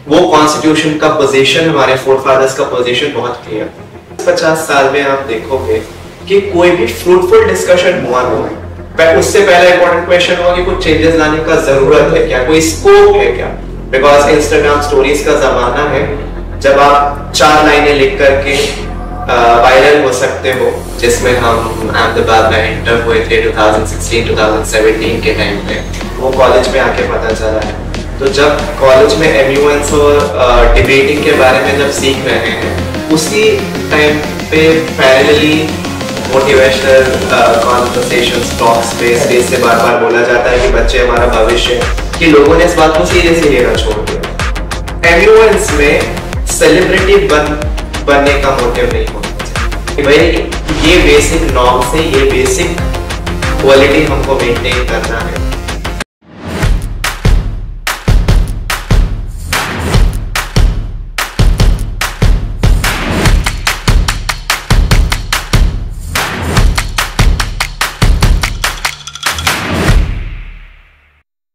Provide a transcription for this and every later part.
वो कॉन्स्टिट्यूशन का पोजीशन, हमारे फोरफादर्स का पोजीशन बहुत क्लियर। 50 साल में आप देखोगे कि कोई भी फ्रूटफुल डिस्कशन हुआ नहीं। उससे पहला इंपॉर्टेंट क्वेश्चन होगा कि कुछ चेंजेस लाने का जरूरत है क्या, कोई स्कोप है क्या? बिकॉज इंस्टाग्राम स्टोरीज का जमाना है, जब आप 4 लाइनें लिख करके वायरल हो सकते हो, जिसमें हम अहमदाबाद में एंटर हुए थे 2016-2017 के टाइम पे, वो कॉलेज में आके पता चला है। तो जब कॉलेज में MUNs और डिबेटिंग के बारे में जब सीख रहे हैं, उसी टाइम पे पैरेलली मोटिवेशनल कॉन्वर्सेशंस, टॉक्स पे से बार बार बोला जाता है कि बच्चे हमारा भविष्य है, कि लोगों ने इस बात को सीरियसली लेना छोड़ दिया। MUNs में सेलिब्रिटी बनने का मोटिव नहीं होता कि भाई ये बेसिक नॉर्म्स है, ये बेसिक क्वालिटी हमको मेंटेन करना है।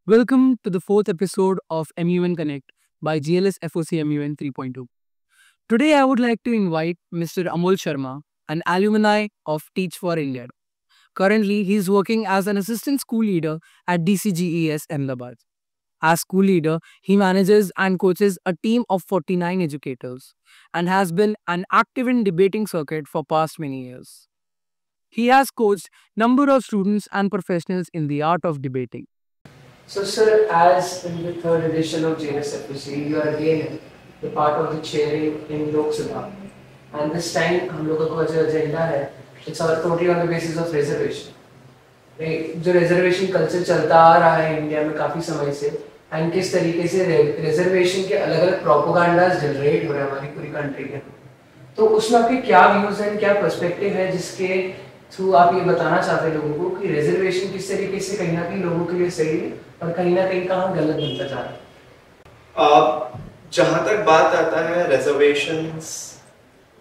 Welcome to the 4th episode of MUN Connect by GLS FOC MUN 3.2. Today I would like to invite Mr. Amol Sharma, an alumni of Teach for India. Currently, he is working as an assistant school leader at DCGES Ahmedabad. As school leader, he manages and coaches a team of 49 educators and has been an active in debating circuit for past many years. He has coached number of students and professionals in the art of debating. So sir, as in the 3rd edition of GLS FOC, you are again the part of the chairing in Lok Sabha, and this time हम लोगों का जो agenda है, it's totally on the basis of reservation. जो reservation culture चलता आ रहा है India में काफी समय से, and किस तरीके से reservation के अलग-अलग propagandas generate हो रहे हैं हमारी पूरी country में, तो उसमें आपके क्या views हैं, क्या perspective है, जिसके थ्रू आप ये बताना चाहते हैं लोगों को कि रिजर्वेशन किस तरीके से कहीं ना कहीं लोगों के लिए सही है और कहीं ना कहीं कहाँ गलत बनता जा रहा है? जहाँ तक बात आता है रिजर्वेशंस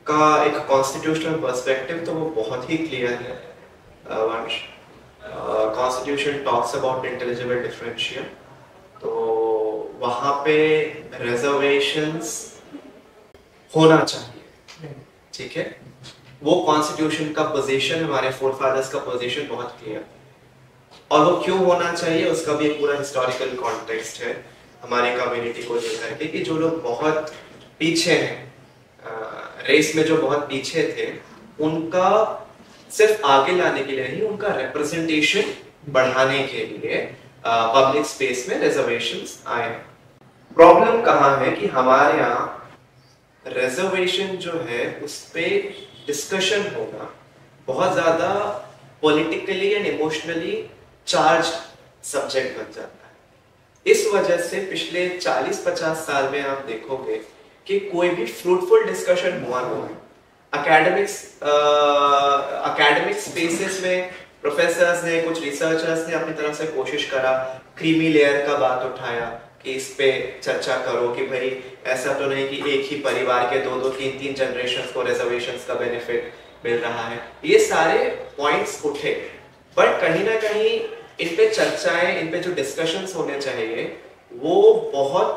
का एक कॉन्स्टिट्यूशनल पर्सपेक्टिव, तो वो बहुत ही क्लियर है वंश। Constitution talks about intelligible differential, तो वहाँ पे रिजर्वेशंस होना चाहिए, ठीक है। वो कॉन्स्टिट्यूशन का पोजीशन, हमारे फोरफादर्स का पोजीशन बहुत क्लियर, और वो क्यों होना चाहिए उसका भी एक पूरा हिस्टोरिकल कॉन्टेक्स्ट है हमारी कम्युनिटी को लेकर के, कि जो लोग बहुत पीछे हैं रेस में, जो बहुत पीछे थे, उनका सिर्फ आगे लाने के लिए नहीं, उनका रिप्रेजेंटेशन बढ़ाने के लिए पब्लिक स्पेस में रिजर्वेशंस आए। प्रॉब्लम कहाँ है कि हमारे यहाँ रिजर्वेशन जो है उस पे डिस्कशन होगा बहुत ज्यादा politically and emotionally charge subject बन जाता है। इस वजह से पिछले 40-50 साल में आप देखोगे कि कोई भी फ्रूटफुल डिस्कशन हुआ नहीं। एकेडमिक स्पेसेस में प्रोफेसर्स ने, कुछ रिसर्चर्स ने अपनी तरफ से कोशिश करा, क्रीमी लेयर का बात उठाया कि इस पे चर्चा करो कि भाई ऐसा तो नहीं कि एक ही परिवार के 2-2, 3-3 जनरेशंस को रिजर्वेशंस का बेनिफिट मिल रहा है। ये सारे पॉइंट्स उठे, बट कहीं ना कहीं इन पे चर्चाएं, इन पे जो डिस्कशंस होने चाहिए वो बहुत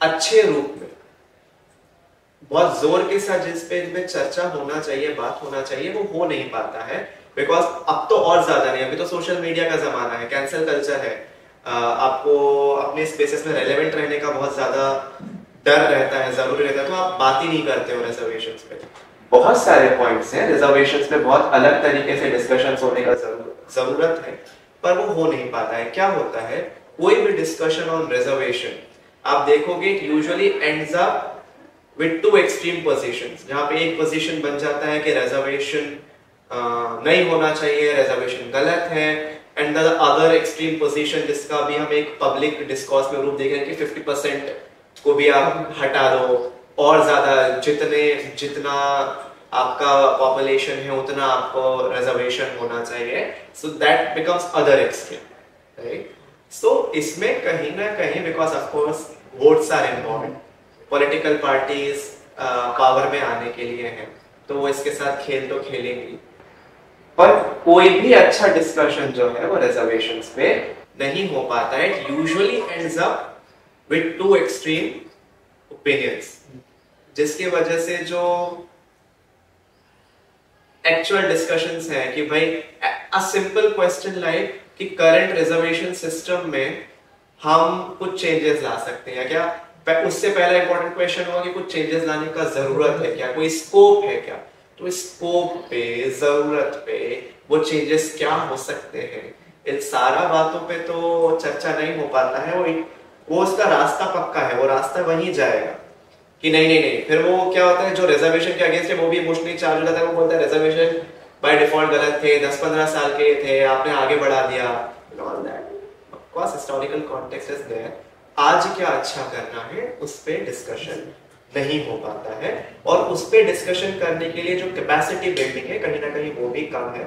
अच्छे रूप में, बहुत जोर के साथ जिस पे इन पे चर्चा होना चाहिए, बात होना चाहिए, वो हो नहीं पाता है। बिकॉज अब तो और ज्यादा नहीं, अभी तो सोशल मीडिया का जमाना है, कैंसल कल्चर है, आपको अपने स्पेसेस में रेलेवेंट रहने का बहुत ज्यादा डर रहता है, जरूरी रहता है, तो आप बात ही नहीं करते हो रिजर्वेशंस पे। बहुत सारे पॉइंट्स हैं रिजर्वेशंस पे, बहुत अलग तरीके से डिस्कशंस होने का जरूरत है, पर वो हो नहीं पाता है। क्या होता है, कोई भी डिस्कशन ऑन रिजर्वेशन आप देखोगे usually ends up with 2 extreme positions, जहां पे एक पोजीशन बन जाता है कि रिजर्वेशन नहीं होना चाहिए, रिजर्वेशन गलत है, and the other extreme position जिसका भी हम एक पब्लिक डिस्कोर्स में रूप देख रहे हैं कि 50% को भी आप हटा दो, और ज्यादा जितना आपका पॉपुलेशन है उतना आपको रिजर्वेशन होना चाहिए, so that becomes other extreme, right. So इसमें कहीं ना कहीं, because of course votes are important, political parties power में आने के लिए हैं, तो वो इसके साथ खेल तो खेलेंगी, पर कोई भी अच्छा डिस्कशन जो है वो रिजर्वेशंस पे नहीं हो पाता है। It usually ends up with 2 extreme opinions, जिसकी वजह से जो एक्चुअल डिस्कशंस हैं कि भाई अ सिंपल क्वेश्चन लाइक कि करंट रिजर्वेशन सिस्टम में हम कुछ चेंजेस ला सकते हैं क्या, उससे पहला इंपॉर्टेंट क्वेश्चन होगा कि कुछ चेंजेस लाने का जरूरत है क्या, कोई स्कोप है क्या। तो स्कोप पे, जरूरत पे वो चेंजेस क्या हो सकते हैं, इन सारा बातों पे तो चर्चा नहीं हो पाता है। वो उसका रास्ता पक्का है, वो रास्ता वहीं जाएगा कि नहीं नहीं नहीं। फिर वो क्या होता है, जो रिजर्वेशन के अगेंस्ट है वो भी इमोशनली चार्ज हो जाता है। वो बोलता है रिजर्वेशन बाय डिफॉल्ट गलत थे, 10-15 साल के थे, आपने आगे बढ़ा दिया, all that. Of course historical context is there. आज क्या अच्छा करना है उस पे डिस्कशन नहीं हो पाता है, और उस पे डिस्कशन करने के लिए जो कैपेसिटी बिल्डिंग है कहीं ना कहीं वो भी कम है।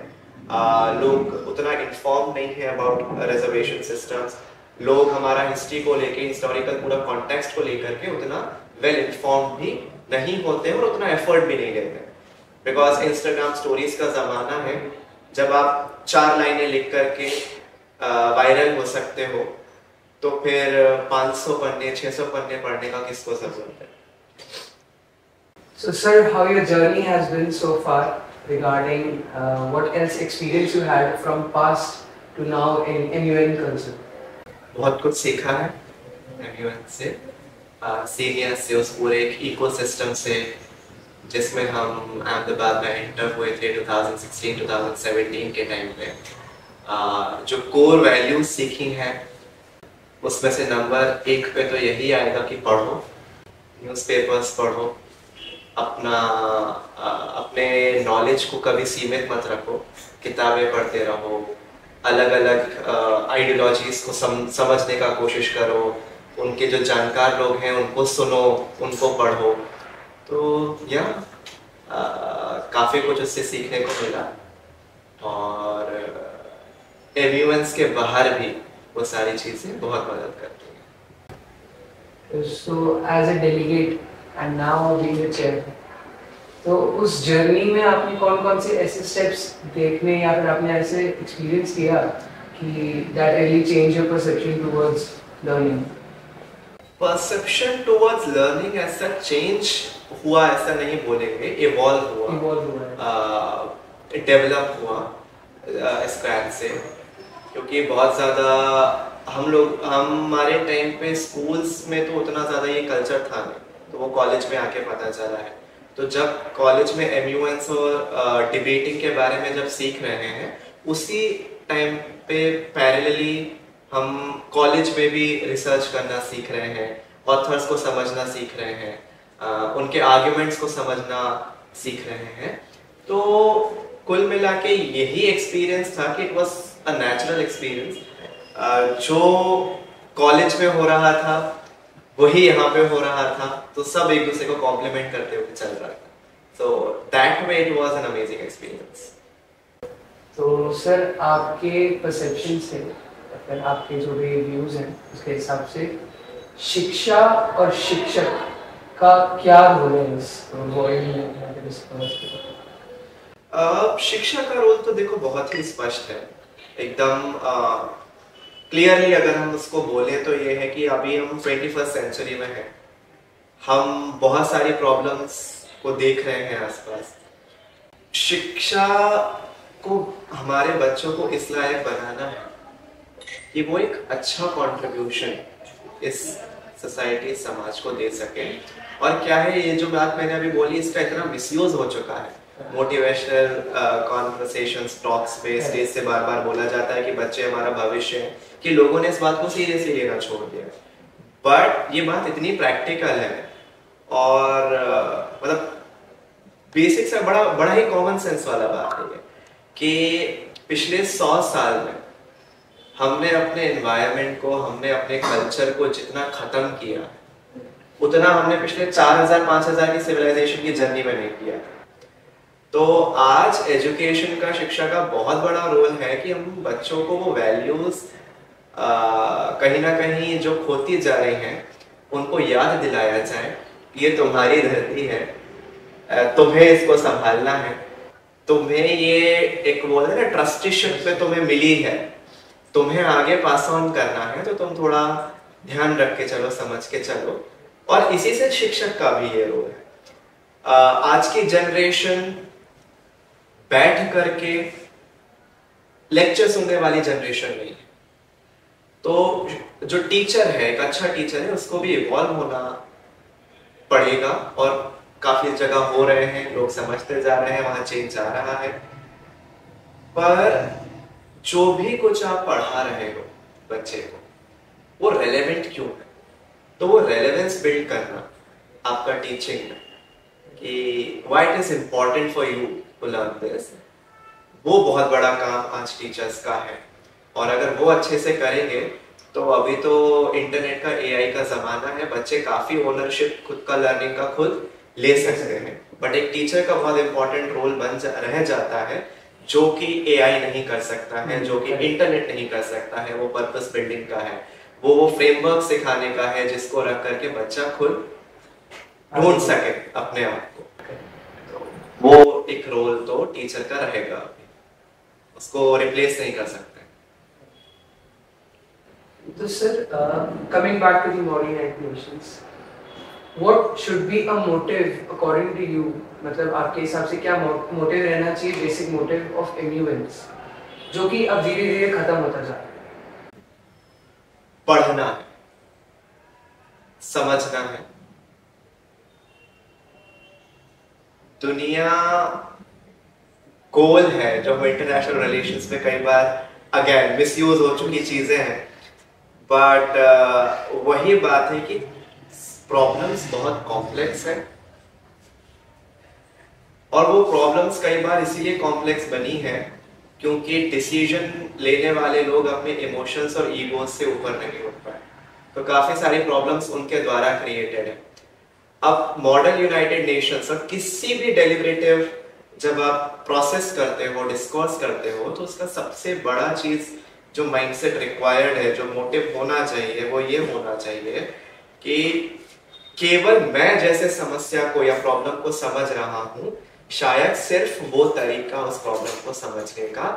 लोग उतना इन्फॉर्म नहीं है अबाउट रिजर्वेशन सिस्टम्स। लोग हमारा हिस्ट्री को लेके, हिस्टोरिकल पूरा कॉन्टेक्स्ट को लेकर के उतना वेल इन्फॉर्म भी नहीं होते और उतना एफर्ट भी नहीं लेते, बिकॉज इंस्टाग्राम स्टोरीज का जमाना है। जब आप 4 लाइनें लिख करके वायरल हो सकते हो, तो फिर 500 पन्ने 600 पन्ने पढ़ने का किसको जरूरत है। So sir, how your journey has been so far regarding what else experience you had from past to now in MUN culture? बहुत कुछ सीखा है MUN से, सीनियर से, उस पूरे इकोसिस्टम से जिसमें हम अहमदाबाद में एंटर हुए थे 2016-2017 के टाइम पे। जो कोर वैल्यूज सीखी हैं उसमें से नंबर 1 पे तो यही आएगा कि पढ़ो, न्यूज़पेपर्स पढ़ो, अपने नॉलेज को कभी सीमित मत रखो, किताबें पढ़ते रहो, अलग अलग आइडियोलॉजीज को समझने का कोशिश करो, उनके जो जानकार लोग हैं उनको सुनो, उनको पढ़ो। तो या काफ़ी कुछ उससे सीखने को मिला, और MUNs के बाहर भी वो सारी चीज़ें बहुत मदद करती हैं। So as a delegate and now being a chair, तो उस जर्नी में आपने कौन कौन से ऐसे स्टेप्स देखने या फिर आपने ऐसे एक्सपीरियंस किया कि that really changed your perception towards learning? Perception towards learning ऐसा change हुआ ऐसा नहीं बोलेंगे, evolve हुआ, डेवलप हुआ स्क्रैच से। क्योंकि बहुत ज़्यादा हमारे टाइम पे स्कूल्स में तो उतना ज़्यादा ये कल्चर था नहीं, तो वो कॉलेज में आके पता चला है। तो जब कॉलेज में MUNs और डिबेटिंग के बारे में जब सीख रहे हैं, उसी टाइम पे पैरेलली हम कॉलेज में भी रिसर्च करना सीख रहे हैं, ऑथर्स को समझना सीख रहे हैं, उनके आर्ग्यूमेंट्स को समझना सीख रहे हैं। तो कुल मिला के यही एक्सपीरियंस था कि it was a natural experience. जो कॉलेज में हो रहा था वही यहाँ पे हो रहा था, तो सब एक दूसरे को कॉम्प्लीमेंट करते हुए चल रहा था। So that way it was an amazing experience. तो सर आपके परसेप्शन से, फिर आपके जो भी व्यूज हैं उसके हिसाब से शिक्षा और शिक्षक का क्या रोल है इस वर्ल्ड में? शिक्षा का रोल तो देखो बहुत ही स्पष्ट है, एकदम क्लियरली अगर हम उसको बोलें तो ये है कि अभी हम 21st सेंचुरी में हैं। हम बहुत सारी प्रॉब्लम्स को देख रहे हैं आसपास। शिक्षा को हमारे बच्चों को इस लायक बनाना है कि वो एक अच्छा कंट्रीब्यूशन इस सोसाइटी, समाज को दे सके। और क्या है, ये जो बात मैंने अभी बोली इसका इतना मिसयूज हो चुका है। मोटिवेशनल कॉन्वर्सेशंस, टॉक्स पे स्टेज से बार बार बोला जाता है कि बच्चे हमारा भविष्य है, कि लोगों ने इस बात को सीरियसली लेना छोड़ दिया। बट ये बात इतनी प्रैक्टिकल है और मतलब बेसिक से बड़ा ही कॉमन सेंस वाला बात है कि पिछले 100 साल में हमने अपने एनवायरनमेंट को, हमने अपने कल्चर को जितना खत्म किया, उतना हमने पिछले 4000-5000 की सिविलाइजेशन की जर्नी में नहीं किया। तो आज एजुकेशन का, शिक्षा का बहुत बड़ा रोल है कि हम बच्चों को वो वैल्यूज कहीं ना कहीं जो खोती जा रही हैं उनको याद दिलाया जाए। ये तुम्हारी धरती है, तुम्हें इसको संभालना है, तुम्हें ये एक बोलते हैं ना ट्रस्टीशिप पे तुम्हें मिली है, तुम्हें आगे पास ऑन करना है, तो तुम थोड़ा ध्यान रख के चलो, समझ के चलो। और इसी से शिक्षक का भी ये रोल है। आज की जनरेशन बैठ करके लेक्चर सुनने वाली जनरेशन नहीं है। तो जो टीचर है, एक अच्छा टीचर है, उसको भी इवॉल्व होना पड़ेगा और काफी जगह हो रहे हैं, लोग समझते जा रहे हैं, वहां चेंज आ रहा है। पर जो भी कुछ आप पढ़ा रहे हो बच्चे को, वो रेलेवेंट क्यों है? तो वो रेलेवेंस बिल्ड करना आपका टीचिंग में, कि why it is important for you to learn this, वो बहुत बड़ा काम आज टीचर्स का है। और अगर वो अच्छे से करेंगे तो अभी तो इंटरनेट का, एआई का जमाना है, बच्चे काफी ओनरशिप खुद का लर्निंग का खुद ले सकते हैं। बट एक टीचर का बहुत इंपॉर्टेंट रोल रह जाता है, जो कि एआई नहीं कर सकता है, जो कि इंटरनेट नहीं कर सकता है। वो पर्पस बिल्डिंग का है, वो फ्रेमवर्क सिखाने का है, जिसको रख करके बच्चा खुद ढूंढ सके अपने आप को। तो वो एक रोल तो टीचर का रहेगा, उसको रिप्लेस नहीं कर सकते। So sir, coming back to the modern nations, what should be a motive according to you? मतलब आपके हिसाब से क्या मोटिव रहना चाहिए, बेसिक मोटिव ऑफ MUNs, जो कि अब धीरे धीरे खत्म होता जा रहा है? पढ़ना है, समझना है, दुनिया गोल है, जो इंटरनेशनल रिलेशंस में कई बार अगेन मिसयूज हो चुकी चीजें हैं। बट वही बात है कि प्रॉब्लम्स बहुत कॉम्प्लेक्स है, और वो प्रॉब्लम्स कई बार इसीलिए कॉम्प्लेक्स बनी है क्योंकि डिसीजन लेने वाले लोग अपने इमोशंस और ईगोज से ऊपर नहीं उठ पाए। तो काफी सारी प्रॉब्लम्स उनके द्वारा क्रिएटेड है। अब मॉडर्न यूनाइटेड नेशंस और किसी भी डेलिब्रेटिव जब आप प्रोसेस करते हो, डिस्कोर्स करते हो, तो उसका सबसे बड़ा चीज जो माइंडसेट रिक्वायर्ड है, जो मोटिव होना चाहिए, वो ये होना चाहिए कि केवल मैं जैसे समस्या को या प्रॉब्लम को समझ रहा हूं, शायद सिर्फ वो तरीका उस प्रॉब्लम को समझने का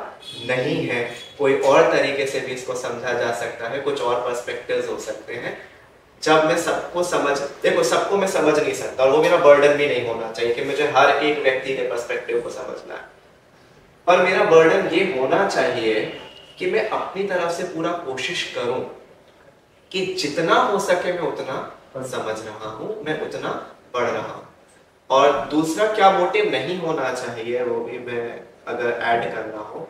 नहीं है, कोई और तरीके से भी इसको समझा जा सकता है, कुछ और पर्सपेक्टिव्स हो सकते हैं। जब मैं सबको सबको मैं समझ नहीं सकता, और वो मेरा बर्डन भी नहीं होना चाहिए कि मुझे हर एक व्यक्ति के पर्सपेक्टिव को समझना है। पर मेरा बर्डन ये होना चाहिए कि मैं अपनी तरफ से पूरा कोशिश करूं कि जितना हो सके मैं उतना समझ रहा हूं, मैं उतना पढ़ रहा हूं। और दूसरा क्या मोटिव नहीं होना चाहिए, वो भी मैं अगर ऐड करना हो,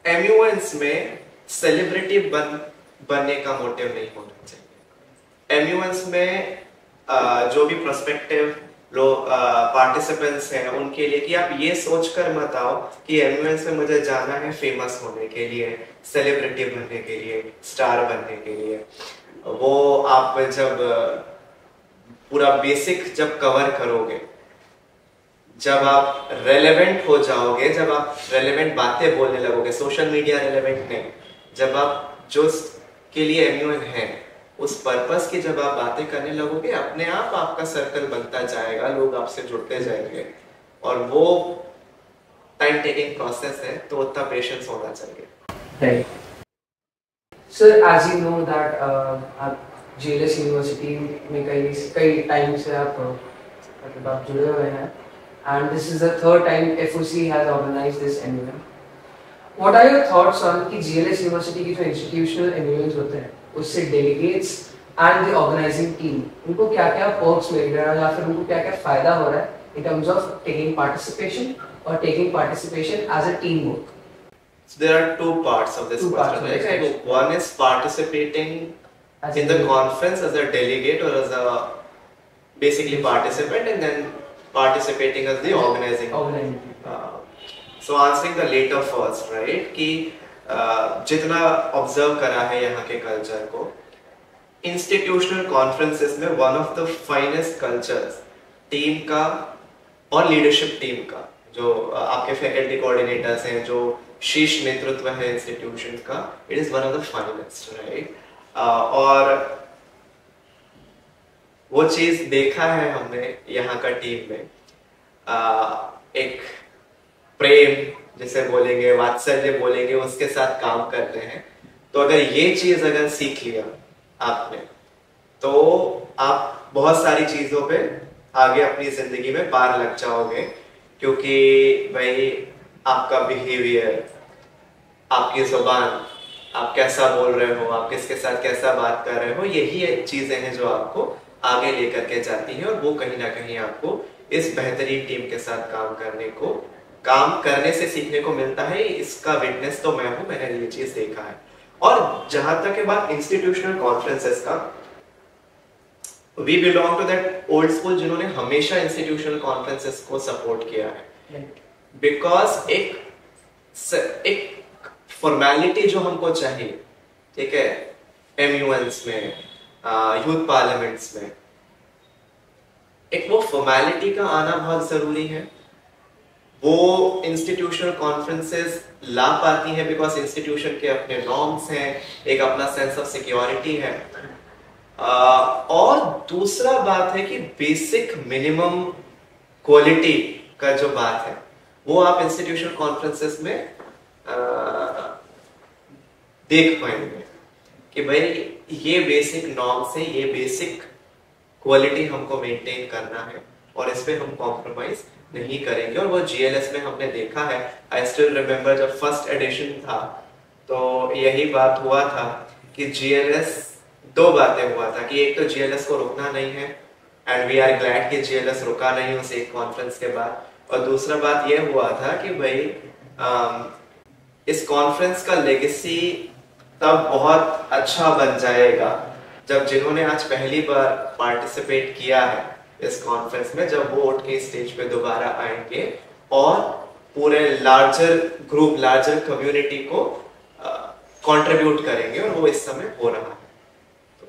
MUNs में सेलिब्रिटी बनने का मोटिव नहीं होना चाहिए। MUNs में जो भी प्रोस्पेक्टिव लोग पार्टिसिपेंट्स हैं उनके लिए कि आप ये सोचकर मत आओ कि MUNs में मुझे जाना है फेमस होने के लिए, सेलिब्रिटी बनने के लिए, स्टार बनने के लिए। वो आप जब पूरा बेसिक जब कवर करोगे, जब आप रेलेवेंट हो जाओगे, जब आप रेलेवेंट बातें बोलने लगोगे, सोशल मीडिया रेलेवेंट नहीं, जब आप जो के लिए MUN है उस पर्पस की जब आप बातें करने लगोगे, अपने आप आपका सर्कल बनता जाएगा, लोग आपसे जुड़ते जाएंगे, और वो टाइम टेकिंग प्रोसेस है, तो उतना पेशेंस होना चाहिए। Right. Sir, as you know that आप JLS यूनिवर्सिटी में कई टाइम से आप जुड़े हुए हैं, and this is the third time FOC has organized this MUN. What are your thoughts on कि JLS यूनिवर्सिटी की जो institutional MUNs होते हैं, उससे delegates and the organizing team, उनको क्या-क्या perks मिल रहा है या फिर उनको क्या-क्या फायदा हो रहा है in terms of taking participation or taking participation as a teamwork? So there are two parts of this question, right? One is participating in the conference as a delegate or as a basically participant, and then participating as the organizing. So answering the later first, right? कि जितना observe करा है यहाँ के culture को, institutional conferences में one of the finest cultures team का और लीडरशिप टीम का, जो आपके फैकल्टी कोऑर्डिनेटर्स हैं, जो शीर्ष नेतृत्व है इंस्टीट्यूशन का, it is one of the finest, right? और वो चीज देखा है हमने यहाँ का टीम में, एक प्रेम जिसे बोलेंगे, वात्सल्य बोलेंगे, उसके साथ काम करते हैं। तो अगर ये चीज अगर सीख लिया आपने, तो आप बहुत सारी चीजों पे आगे अपनी जिंदगी में पार लग जाओगे, क्योंकि भाई आपका बिहेवियर, आपकी जुबान, आप कैसा बोल रहे हो, आप किसके साथ कैसा बात कर रहे हो, यही चीजें हैं जो आपको आगे लेकर के जाती हैं, और वो कहीं ना कहीं आपको इस बेहतरीन टीम के साथ काम करने से सीखने को मिलता है। इसका विटनेस तो मैं हूं, मैंने ये चीज देखा है। और जहां तक है बात इंस्टीट्यूशनल कॉन्फ्रेंसेस का, we belong to that old school जिन्होंने हमेशा इंस्टीट्यूशनल कॉन्फ्रेंसेस को सपोर्ट किया है, बिकॉज एक फॉर्मेलिटी जो हमको चाहिए, ठीक है, एमयूएन्स में, यूथ पार्लियामेंट्स में, एक वो फॉर्मेलिटी का आना बहुत जरूरी है। वो इंस्टीट्यूशनल कॉन्फ्रेंसेस ला पाती हैं बिकॉज इंस्टीट्यूशन के अपने नॉर्म्स हैं, एक अपना सेंस ऑफ सिक्योरिटी है, और दूसरा बात है कि बेसिक मिनिमम क्वालिटी का जो बात है वो आप इंस्टीट्यूशनल कॉन्फ्रेंसेस में देख पाएंगे कि भाई ये बेसिक नॉर्म्स है, ये बेसिक क्वालिटी हमको मेंटेन करना है, और इस पे हम कॉम्प्रोमाइज नहीं करेंगे। और वो जीएलएस में हमने देखा है, आई स्टिल रिमेम्बर जब फर्स्ट एडिशन था तो यही बात हुआ था कि जीएलएस, दो बातें हुआ था कि एक तो जीएलएस को रुकना नहीं है, एंड वी आर ग्लैड कि जीएलएस रुका नहीं उस एक कॉन्फ्रेंस के बाद, और दूसरा बात यह हुआ था कि भाई इस कॉन्फ्रेंस का लेगेसी तब बहुत अच्छा बन जाएगा जब जिन्होंने आज पहली बार पार्टिसिपेट किया है इस कॉन्फ्रेंस में, जब वो उठ के स्टेज पे दोबारा आएंगे और पूरे लार्जर ग्रुप, लार्जर कम्युनिटी को कंट्रीब्यूट करेंगे, और वो इस समय हो रहा है। तो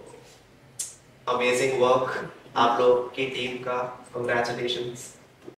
अमेजिंग वर्क आप लोग की टीम का, कंग्रेचुलेशंस।